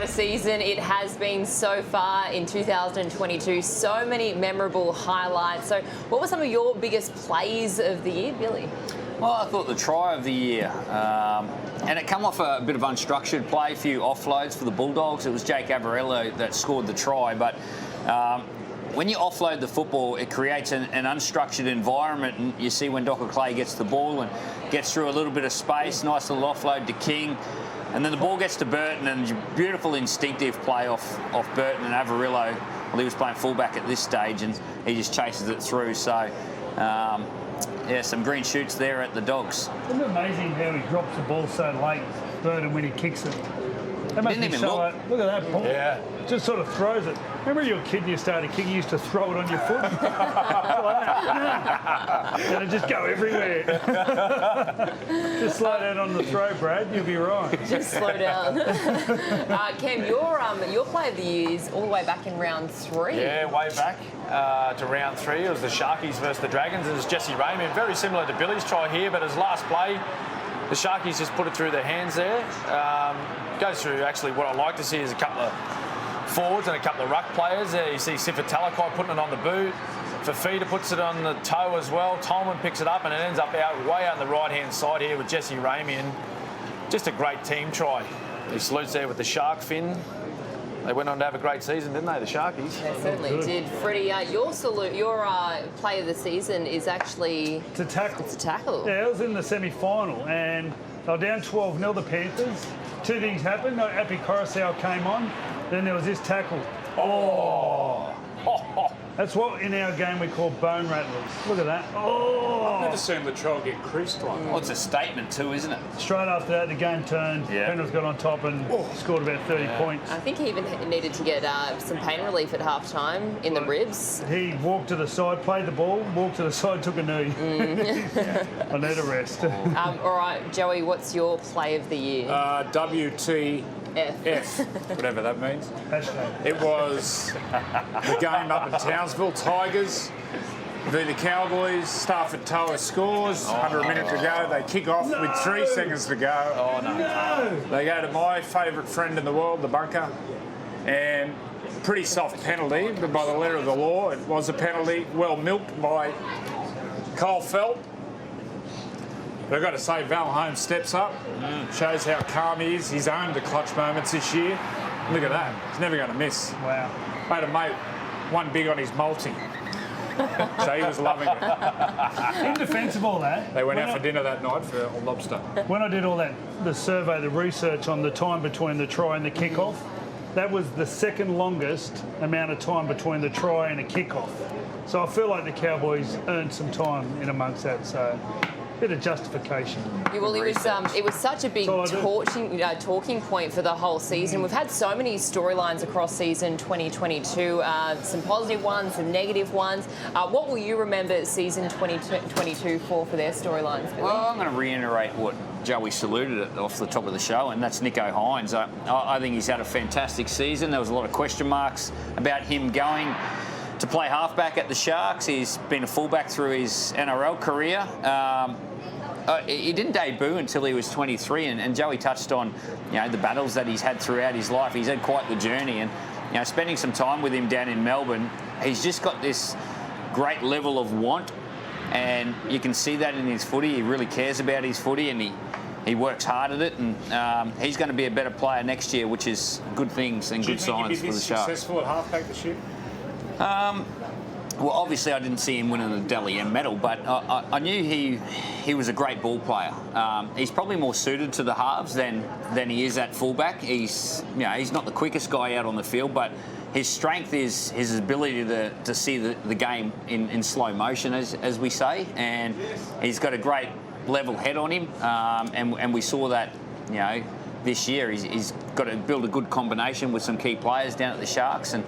What a season it has been so far in 2022. So many memorable highlights. So what were some of your biggest plays of the year, Billy? Well, I thought the try of the year, and it come off a bit of unstructured play, a few offloads for the Bulldogs. It was Jake Averillo that scored the try, but when you offload the football, it creates an unstructured environment, and you see when Docker Clay gets the ball and gets through a little bit of space, nice little offload to King, and then the ball gets to Burton, and beautiful instinctive play off Burton and Averillo. Well, he was playing fullback at this stage, and he just chases it through. So, yeah, some green shoots there at the Dogs. Isn't it amazing how he drops the ball so late, Burton, when he kicks it? That must Didn't be even so look. Look at that ball. Yeah. Just sort of throws it. Remember when you were a kid and you started kicking, you used to throw it on your foot? And it'd just go everywhere. Just slow down on the throw, Brad. You'll be right. Just slow down. Cam, your play of the year is all the way back in round 3. Yeah, way back to round 3. It was the Sharkies versus the Dragons. It was Jesse Raymond. Very similar to Billy's try here, but his last play, the Sharkies just put it through their hands there. Goes through, actually, what I like to see is a couple of forwards and a couple of ruck players. You see Sifa Talakai putting it on the boot. Fafita puts it on the toe as well. Tolman picks it up, and it ends up way out on the right-hand side here with Jesse Raymond. Just a great team try. He salutes there with the shark fin. They went on to have a great season, didn't they, the Sharkies? They certainly did. Freddie, your play of the season is actually... It's a tackle. It's a tackle. Yeah, it was in the semi-final, and they were down 12-0, the Panthers. Two things happened. Api Coruscant came on, then there was this tackle. Oh! That's what in our game we call bone rattlers. Look at that. I've never seen Latrell get creased like that. Well, it's a statement too, isn't it? Straight after that, the game turned. Yeah. Penrith got on top and scored about 30 points. I think he even needed to get some pain relief at half-time in the ribs. He walked to the side, played the ball, walked to the side, took a knee. I need a rest. All right, Joey, what's your play of the year? WTF, whatever that means. Hashtag. It was the game up in Townsville, Tigers v the Cowboys. Stafford Toa scores, under a minute to go. They kick off with 3 seconds to go. Oh, no. They go to my favourite friend in the world, the bunker, and pretty soft penalty, but by the letter of the law, it was a penalty, well milked by Cole Felt. But I've got to say, Val Holmes steps up, shows how calm he is. He's owned the clutch moments this year. Look at that. He's never going to miss. Wow. Made a mate one big on his multi. So he was loving it. In defence of all that, They went out for dinner that night for a lobster. when I did all that, the survey, the research on the time between the try and the kick-off, that was the second longest amount of time between the try and a kick-off. So I feel like the Cowboys earned some time in amongst that, so bit of justification. Yeah, well, it was such a big That's all I talking point for the whole season. We've had so many storylines across season 2022, some positive ones, some negative ones. What will you remember season 2022 for their storylines, Billy? Well, I'm going to reiterate what Joey saluted it off the top of the show, and that's Nico Hynes. I think he's had a fantastic season. There was a lot of question marks about him going to play halfback at the Sharks. He's been a fullback through his NRL career. He didn't debut until he was 23, and Joey touched on, the battles that he's had throughout his life. He's had quite the journey, and spending some time with him down in Melbourne, he's just got this great level of want, and you can see that in his footy. He really cares about his footy, and he works hard at it, and he's going to be a better player next year, which is good things and good signs for the Sharks. Successful at halfback this year? Well, obviously I didn't see him winning the Dally M medal, but I knew he was a great ball player. He's probably more suited to the halves than he is at fullback. He's not the quickest guy out on the field, but his strength is his ability to see the game in slow motion, as we say, and he's got a great level head on him, and we saw that this year. He's got to build a good combination with some key players down at the Sharks, and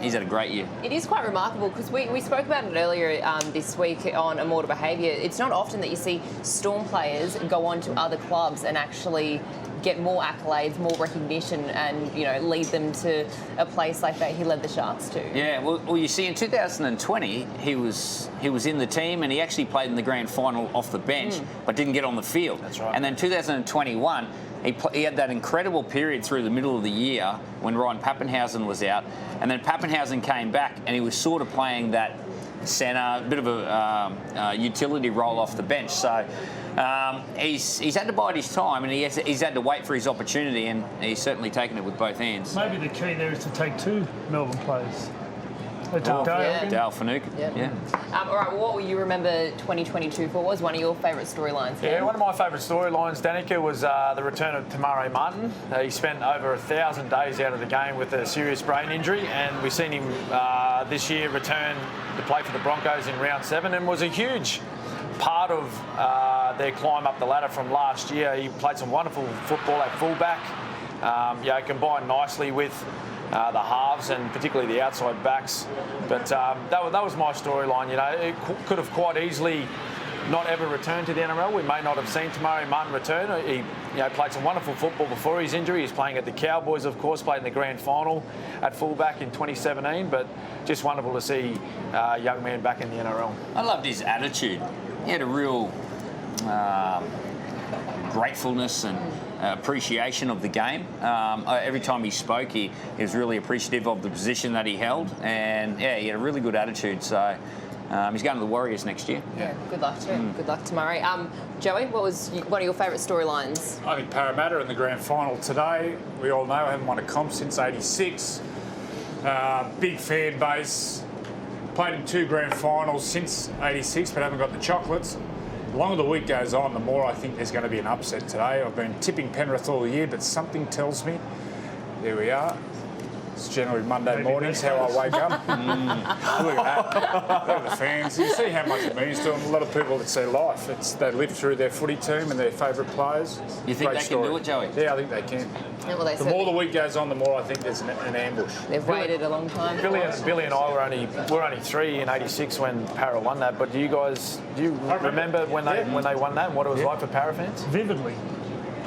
he's had a great year. It is quite remarkable because we spoke about it earlier this week on Immortal Behaviour. It's not often that you see Storm players go on to other clubs and actually get more accolades, more recognition, and lead them to a place like that he led the Sharks to. Yeah, well, you see, in 2020 he was in the team, and he actually played in the grand final off the bench, but didn't get on the field. That's right. And then 2021, he had that incredible period through the middle of the year when Ryan Pappenhausen was out, and then Pappenhausen came back and he was sort of playing that centre, a bit of a utility role off the bench. So he's had to bide his time, and he's had to wait for his opportunity, and he's certainly taken it with both hands. Maybe the key there is to take 2 Melbourne players. They took Dale Finucane. Yeah. All right, well, what will you remember 2022 for? What was one of your favourite storylines? Yeah, one of my favourite storylines, Danica, was the return of Tamare Martin. He spent over 1,000 days out of the game with a serious brain injury, and we've seen him this year return to play for the Broncos in round 7, and was a huge part of their climb up the ladder from last year. He played some wonderful football at fullback, combined nicely with the halves and particularly the outside backs. But that was my storyline. It could have quite easily not ever returned to the NRL. We may not have seen Tamare Martin return. He played some wonderful football before his injury. He's playing at the Cowboys, of course, played in the grand final at fullback in 2017. But just wonderful to see a young man back in the NRL. I loved his attitude. He had a real gratefulness and appreciation of the game. Every time he spoke, he was really appreciative of the position that he held, and he had a really good attitude. So he's going to the Warriors next year. Yeah, good luck to him. Good luck to Murray. Joey, what was one of your favourite storylines? I think Parramatta in the grand final today. We all know haven't won a comp since '86. Big fan base. Played in 2 grand finals since '86, but haven't got the chocolates. The longer the week goes on, the more I think there's going to be an upset today. I've been tipping Penrith all year, but something tells me, there we are. It's generally Monday mornings how I wake up. Look at that. Look at the fans. You see how much it means to them. A lot of people, it's their life. They live through their footy team and their favourite players. You think they can do it, Joey? Yeah, I think they can. Yeah, well, The more the week goes on, the more I think there's an ambush. They've waited a long time. Billy and I were only 3 in '86 when Para won that. But do you remember when they won that and what it was like for Para fans? Vividly.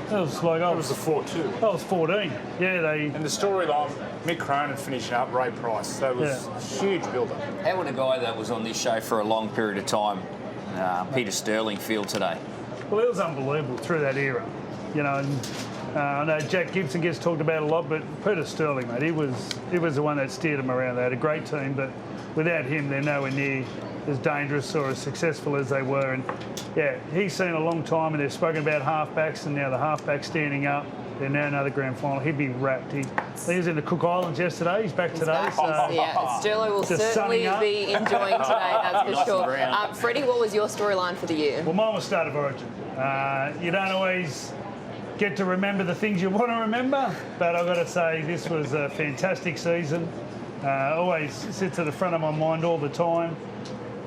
That was like It was the 4-2. I was 14. Yeah, And the storyline, Mick Cronin finishing up, Ray Price. That was a huge build-up. How would a guy that was on this show for a long period of time, Peter Sterling, feel today? Well, it was unbelievable through that era, And I know Jack Gibson gets talked about a lot, but Peter Sterling, mate, he was the one that steered them around. They had a great team, but without him, they're nowhere near as dangerous or as successful as they were. And he's seen a long time, and they've spoken about halfbacks, and now the halfbacks standing up. They're now another grand final. He'd be wrapped. He was in the Cook Islands yesterday. He's back today. Sterling will certainly be enjoying today, that's for sure. Freddie, what was your storyline for the year? Well, mine was Start of Origin. You don't always get to remember the things you want to remember, but I've got to say this was a fantastic season. Always sits at the front of my mind all the time.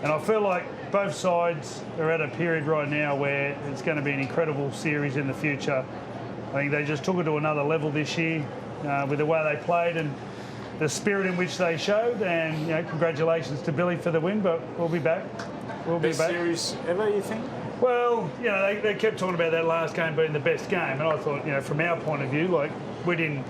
And I feel like both sides are at a period right now where it's going to be an incredible series in the future. I think they just took it to another level this year with the way they played and the spirit in which they showed. And congratulations to Billy for the win, but we'll be back. Best series ever, you think? Well, they kept talking about that last game being the best game, and I thought, from our point of view, like we didn't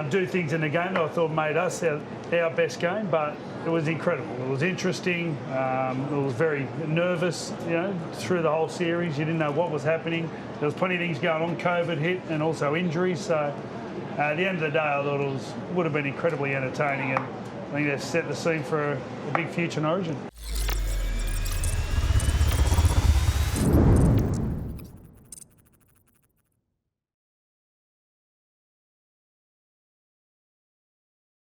do things in the game that I thought made us our best game, but it was incredible. It was interesting. It was very nervous, through the whole series. You didn't know what was happening. There was plenty of things going on. COVID hit and also injuries. So at the end of the day, I thought it would have been incredibly entertaining, and I think they've set the scene for a big future in Origin.